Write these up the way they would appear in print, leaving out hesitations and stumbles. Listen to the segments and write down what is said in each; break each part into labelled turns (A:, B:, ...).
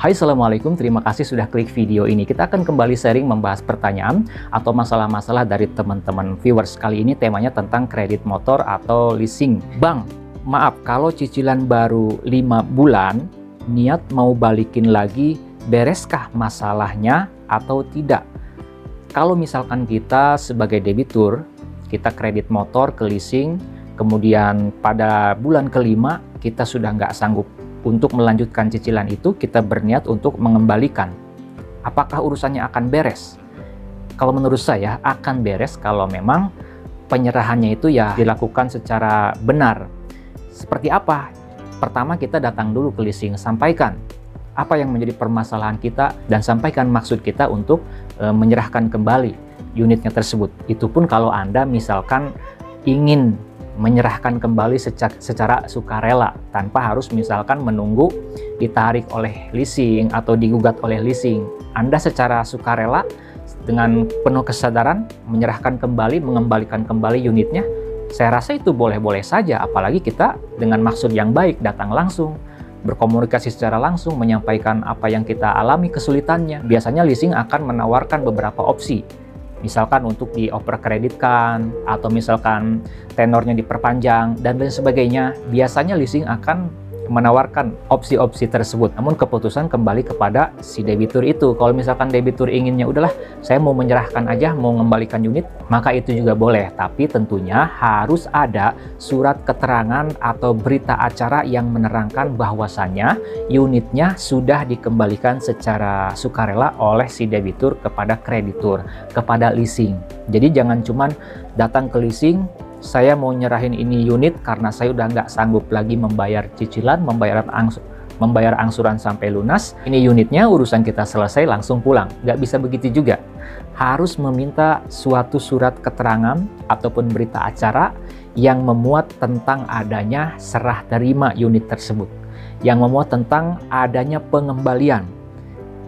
A: Hai, Assalamualaikum, terima kasih sudah klik video ini. Kita akan kembali sharing membahas pertanyaan atau masalah-masalah dari teman-teman viewers. Kali ini temanya tentang kredit motor atau leasing. Bang, maaf kalau cicilan baru 5 bulan, niat mau balikin lagi, bereskah masalahnya atau tidak? Kalau misalkan kita sebagai debitur, kita kredit motor ke leasing, kemudian pada bulan kelima kita sudah nggak sanggup untuk melanjutkan cicilan itu, kita berniat untuk mengembalikan. Apakah urusannya akan beres? Kalau menurut saya akan beres kalau memang penyerahannya itu ya dilakukan secara benar. Seperti apa? Pertama, kita datang dulu ke leasing, sampaikan apa yang menjadi permasalahan kita dan sampaikan maksud kita untuk menyerahkan kembali unitnya tersebut. Itu pun kalau Anda misalkan ingin menyerahkan kembali secara sukarela tanpa harus misalkan menunggu ditarik oleh leasing atau digugat oleh leasing. Anda secara sukarela dengan penuh kesadaran menyerahkan kembali, mengembalikan kembali unitnya, saya rasa itu boleh-boleh saja, apalagi kita dengan maksud yang baik datang langsung, berkomunikasi secara langsung, menyampaikan apa yang kita alami kesulitannya. Biasanya leasing akan menawarkan beberapa opsi. Misalkan untuk dioper kreditkan, atau misalkan tenornya diperpanjang, dan lain sebagainya. Biasanya leasing akan menawarkan opsi-opsi tersebut. Namun keputusan kembali kepada si debitur itu. Kalau misalkan debitur inginnya, udahlah saya mau menyerahkan aja, mau mengembalikan unit, maka itu juga boleh. Tapi tentunya harus ada surat keterangan atau berita acara yang menerangkan bahwasannya unitnya sudah dikembalikan secara sukarela oleh si debitur kepada kreditur, kepada leasing. Jadi jangan cuman datang ke leasing, saya mau nyerahin ini unit karena saya udah nggak sanggup lagi membayar cicilan, membayar angsuran sampai lunas. Ini unitnya, urusan kita selesai, langsung pulang. Nggak bisa begitu juga. Harus meminta suatu surat keterangan ataupun berita acara yang memuat tentang adanya serah terima unit tersebut. Yang memuat tentang adanya pengembalian.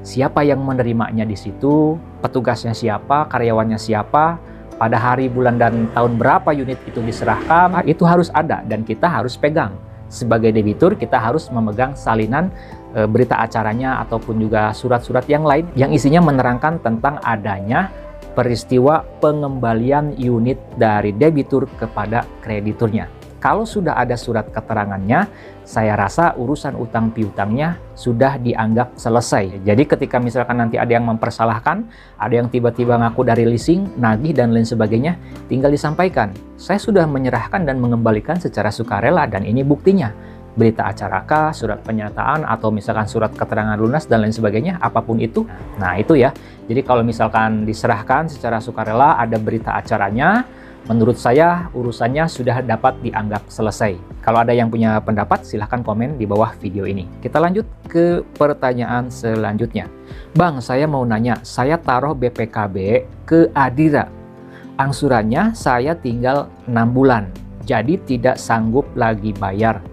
A: Siapa yang menerimanya di situ, petugasnya siapa, karyawannya siapa, pada hari, bulan, dan tahun berapa unit itu diserahkan, itu harus ada dan kita harus pegang. Sebagai debitur, kita harus memegang salinan berita acaranya ataupun juga surat-surat yang lain yang isinya menerangkan tentang adanya peristiwa pengembalian unit dari debitur kepada krediturnya. Kalau sudah ada surat keterangannya, saya rasa urusan utang piutangnya sudah dianggap selesai. Jadi ketika misalkan nanti ada yang mempersalahkan, ada yang tiba-tiba ngaku dari leasing, nagih dan lain sebagainya, tinggal disampaikan, saya sudah menyerahkan dan mengembalikan secara sukarela dan ini buktinya. Berita acara kah, surat pernyataan, atau misalkan surat keterangan lunas dan lain sebagainya, apapun itu. Nah itu ya, jadi kalau misalkan diserahkan secara sukarela, ada berita acaranya, menurut saya urusannya sudah dapat dianggap selesai. Kalau ada yang punya pendapat, silahkan komen di bawah video ini. Kita lanjut ke pertanyaan selanjutnya. Bang, saya mau nanya, saya taruh BPKB ke Adira. Angsurannya saya tinggal 6 bulan, jadi tidak sanggup lagi bayar.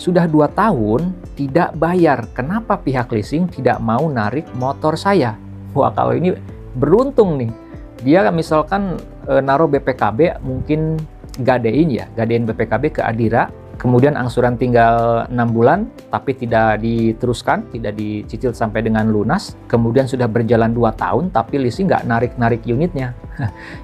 A: Sudah 2 tahun tidak bayar, kenapa pihak leasing tidak mau narik motor saya? Wah, kalau ini beruntung nih. Dia misalkan naruh BPKB, mungkin gadein BPKB ke Adira, kemudian angsuran tinggal 6 bulan, tapi tidak diteruskan, tidak dicicil sampai dengan lunas, kemudian sudah berjalan 2 tahun, tapi leasing nggak narik-narik unitnya.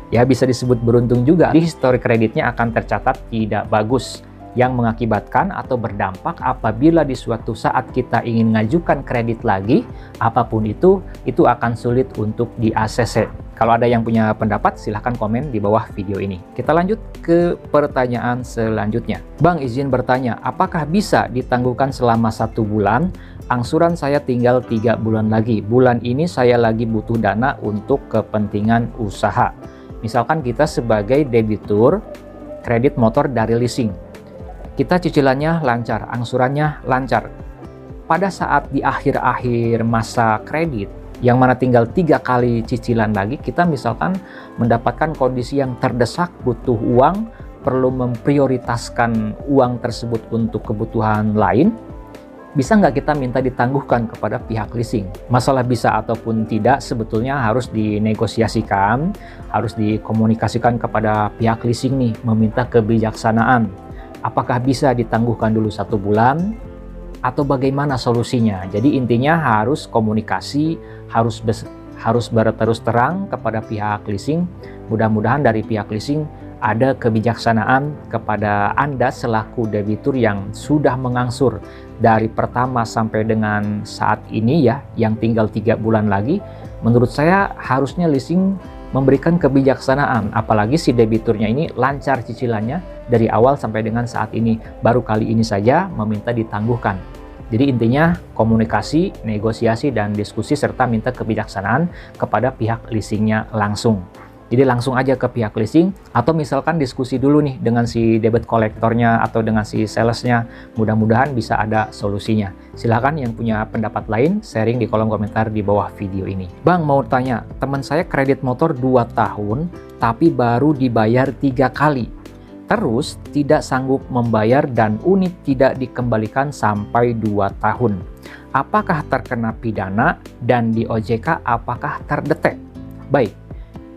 A: Ya bisa disebut beruntung juga. Di histori kreditnya akan tercatat tidak bagus, yang mengakibatkan atau berdampak apabila di suatu saat kita ingin mengajukan kredit lagi, apapun itu akan sulit untuk di-ACC. Kalau ada yang punya pendapat, silahkan komen di bawah video ini. Kita lanjut ke pertanyaan selanjutnya. Bang, izin bertanya, apakah bisa ditangguhkan selama 1 bulan? Angsuran saya tinggal 3 bulan lagi. Bulan ini saya lagi butuh dana untuk kepentingan usaha. Misalkan kita sebagai debitur kredit motor dari leasing. Kita cicilannya lancar, angsurannya lancar. Pada saat di akhir-akhir masa kredit, yang mana tinggal 3 kali cicilan lagi, kita misalkan mendapatkan kondisi yang terdesak, butuh uang, perlu memprioritaskan uang tersebut untuk kebutuhan lain, bisa nggak kita minta ditangguhkan kepada pihak leasing? Masalah bisa ataupun tidak sebetulnya harus dinegosiasikan, harus dikomunikasikan kepada pihak leasing nih, meminta kebijaksanaan. Apakah bisa ditangguhkan dulu 1 bulan atau bagaimana solusinya. Jadi intinya harus komunikasi, harus berterus terang kepada pihak leasing. Mudah-mudahan dari pihak leasing ada kebijaksanaan kepada Anda selaku debitur yang sudah mengangsur dari pertama sampai dengan saat ini ya, yang tinggal 3 bulan lagi. Menurut saya harusnya leasing memberikan kebijaksanaan, apalagi si debiturnya ini lancar cicilannya dari awal sampai dengan saat ini, baru kali ini saja meminta ditangguhkan. Jadi intinya komunikasi, negosiasi, dan diskusi serta minta kebijaksanaan kepada pihak leasingnya langsung. Jadi langsung aja ke pihak leasing, atau misalkan diskusi dulu nih dengan si debit kolektornya atau dengan si salesnya. Mudah-mudahan bisa ada solusinya. Silahkan yang punya pendapat lain sharing di kolom komentar di bawah video ini. Bang, mau tanya, teman saya kredit motor 2 tahun tapi baru dibayar 3 kali. Terus tidak sanggup membayar dan unit tidak dikembalikan sampai 2 tahun. Apakah terkena pidana dan di OJK apakah terdetek? Baik.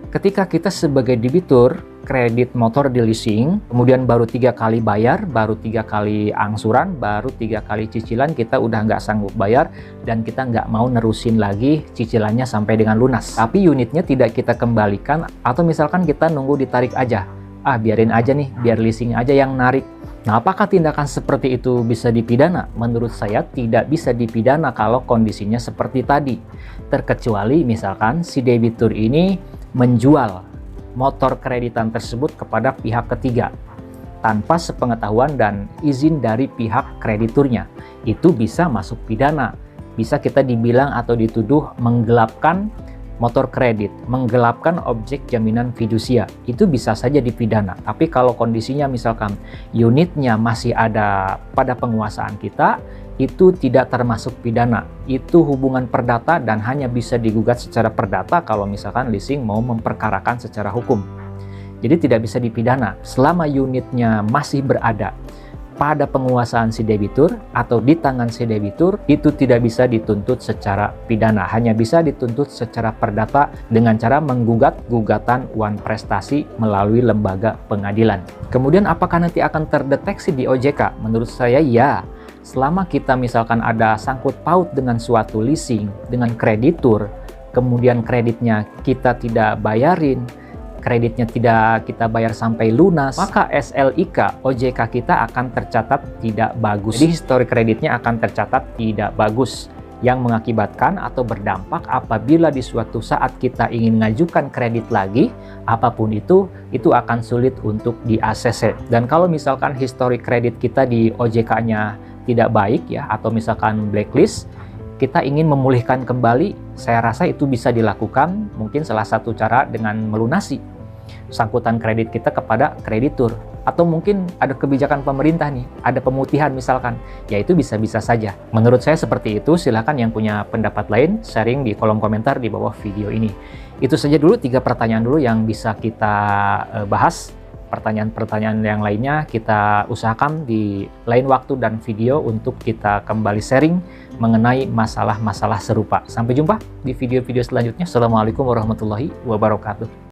A: Ketika kita sebagai debitur kredit motor di leasing, kemudian baru 3 kali bayar, baru 3 kali angsuran, baru 3 kali cicilan, kita udah nggak sanggup bayar dan kita nggak mau nerusin lagi cicilannya sampai dengan lunas. Tapi unitnya tidak kita kembalikan, atau misalkan kita nunggu ditarik aja. Biarin aja nih, biar leasing aja yang narik. Nah, apakah tindakan seperti itu bisa dipidana? Menurut saya tidak bisa dipidana kalau kondisinya seperti tadi. Terkecuali misalkan si debitur ini menjual motor kreditan tersebut kepada pihak ketiga tanpa sepengetahuan dan izin dari pihak krediturnya. Itu bisa masuk pidana. Bisa kita dibilang atau dituduh menggelapkan motor kredit, menggelapkan objek jaminan fidusia. Itu bisa saja dipidana. Tapi kalau kondisinya misalkan unitnya masih ada pada penguasaan kita, itu tidak termasuk pidana. Itu hubungan perdata dan hanya bisa digugat secara perdata kalau misalkan leasing mau memperkarakan secara hukum. Jadi tidak bisa dipidana selama unitnya masih berada pada penguasaan si debitur atau di tangan si debitur. Itu tidak bisa dituntut secara pidana, hanya bisa dituntut secara perdata dengan cara menggugat gugatan wan prestasi melalui lembaga pengadilan. Kemudian apakah nanti akan terdeteksi di OJK? Menurut saya ya. Selama kita misalkan ada sangkut paut dengan suatu leasing, dengan kreditur, kemudian kreditnya kita tidak bayarin, kreditnya tidak kita bayar sampai lunas, maka SLIK OJK kita akan tercatat tidak bagus. Jadi histori kreditnya akan tercatat tidak bagus, yang mengakibatkan atau berdampak apabila di suatu saat kita ingin mengajukan kredit lagi, apapun itu akan sulit untuk di-ACC. Dan kalau misalkan histori kredit kita di OJK-nya tidak baik ya, atau misalkan blacklist, kita ingin memulihkan kembali, saya rasa itu bisa dilakukan. Mungkin salah satu cara dengan melunasi sangkutan kredit kita kepada kreditur, atau mungkin ada kebijakan pemerintah nih, ada pemutihan misalkan, ya itu bisa-bisa saja. Menurut saya seperti itu. Silahkan yang punya pendapat lain sharing di kolom komentar di bawah video ini. Itu saja dulu 3 pertanyaan dulu yang bisa kita bahas. Pertanyaan-pertanyaan yang lainnya kita usahakan di lain waktu dan video untuk kita kembali sharing mengenai masalah-masalah serupa. Sampai jumpa di video-video selanjutnya. Assalamualaikum warahmatullahi wabarakatuh.